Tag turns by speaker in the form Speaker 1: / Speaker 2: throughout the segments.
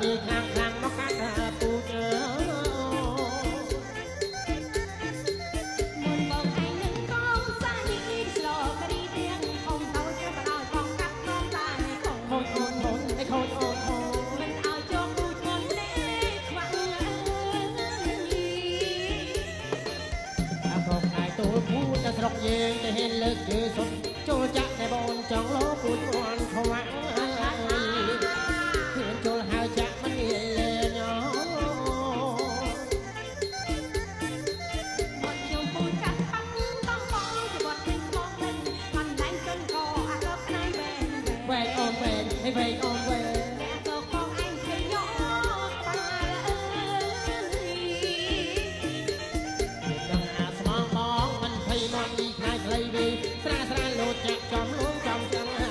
Speaker 1: វាខ្លាំងខ្លាំងមកកាត់ពូជ
Speaker 2: មុនបងឯងនឹងកងសានីស្លោរីទាំងអងទៅជាបដោយបងកាត់ក្នុងឡាយของ
Speaker 1: ខូចអូនអូនឯខូចអូនអូន
Speaker 2: មិនឲ្យជោគមួយមុនទេខ្វាក់
Speaker 1: អើកងឯទូលពូទៅស្រុកយើងទៅហ៊ានលើកជើសុតចូលចាក់តែបងចង់លោពូជអន់ខ្វាក់ហ៊ានចូលហើយចាក់មិនងាយលេងអូ
Speaker 2: មកខ្ញុំពូកាត់បាំងបងបងជីវិតពេញស្មងមិនមិនដែងចនក៏អារប់ណៃវែង
Speaker 1: វែងអូនវែងឲ្យវែងអូនវែង
Speaker 2: តែក៏បងឯងឃើញយកបា
Speaker 1: ដឹងអាស្មងបងមិនភ័យមកពីខ្លាយខ្លីវិញស្រាស្រាលោតចាក់ចំលួងចំចឹងថា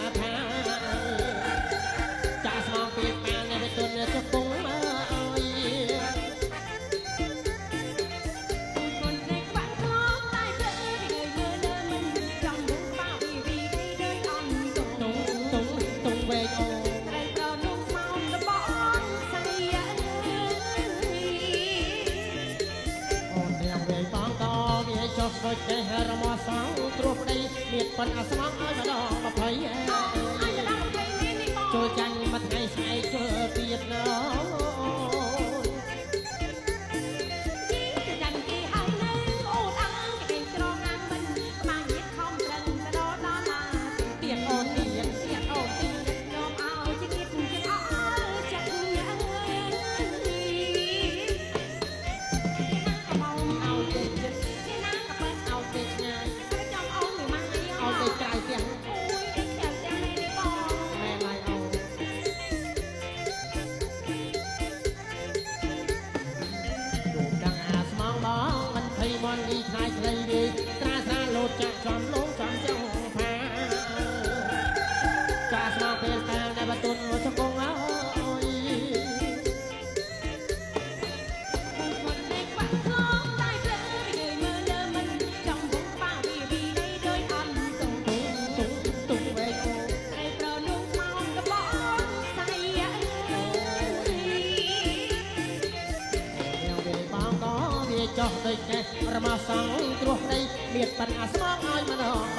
Speaker 1: ចាក់ស្មងពីបាននៅទុនជង្គង់អើយ
Speaker 2: คนในฝันคล้องใต้เธอไม่เคยเมื่อเดินมันจำลุงป้าวีวีได้เดินอ่อนตรง
Speaker 1: តុងវែងអូ
Speaker 2: ใครก็นุ่งเมาและบอนใส่
Speaker 1: អូនទាំងវែងបងតវាចុះដូចចេះរមាស់សងគ្រោះប្តីមានប៉ុនអាស្មងឲ្យម្ដង20
Speaker 2: អញจะรักใครไม่มีบอ
Speaker 1: ចូលចាញ់មួយថ្ងៃស្អែកចូលទៀតណោ
Speaker 2: จะดันกี่หางนึงโอ้ดังจะเป็นกรองงานมันมาเย็ดคอมตรึงกระโดดดอลลาร์
Speaker 1: ទៀតអូនទៀត
Speaker 2: เสียดโอ้ตียอมเอาจะคิดจะเอาจะเงยก็มองเอา
Speaker 1: ឲ្យទៅចិត្ត
Speaker 2: ที่นั่งกับเปิ้ล
Speaker 1: ឲ្យទៅឆ្ងាយ
Speaker 2: กระจองเอาหรือไม่เอา
Speaker 1: ឲ្យទៅក្រៅផ្ទះ
Speaker 2: โอ้ยได้แค่แต่ไม่ได้บอก
Speaker 1: ម៉ែឡៃអូនទូដឹងអាស្មងបងមិនភ័យមន់លីខ្លាយខ្លីទេស្រាស្រាលោតចាក់ចំលងចំចង់ផាចាស្មងពេលតាដែលបតុនជង្គង់អើយ
Speaker 2: คนในฝันคล้องใต้เธอไม่เคยเมื่อเดิมมันจ้องบุกป้าวีวีได้โดยอ่อนตรง
Speaker 1: តុងវែងអូន
Speaker 2: ใครเปล่านุ่งเมาและบอนใส่
Speaker 1: ទាំងវែងបងក៏វាចុះដូចចេះរមាស់សងគ្រោះដីមានប៉ុនអាស្មងឲ្យម្ដង20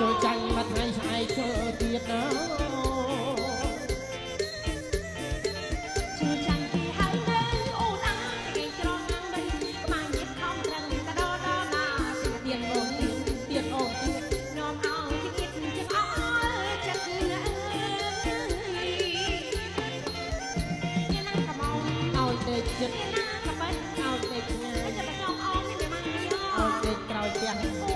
Speaker 1: ចូលចាញ់មួយថ្ងៃស្អែកចូលទៀតណោ
Speaker 2: ชื่อจังที่หางเดินโอ้ดังจะเก่งจรองนางบินมาเย็บคอมตรึงกระโดดดอลลาร์เสียเตียนโอน
Speaker 1: ទៀតអូនទៀត
Speaker 2: ยอมเอาที่คิดจะเอาจะเงยเนี่ยนั่งกับมอง
Speaker 1: ឲ្យទៅចិត្ត
Speaker 2: เนี่ยนั่งกับเปิ้ล
Speaker 1: ឲ្យទៅឆ្ងាយ
Speaker 2: จะไปยอมเอาไม่ได้มา
Speaker 1: ឲ្យទៅក្រោយផ្ទះ
Speaker 2: โอ้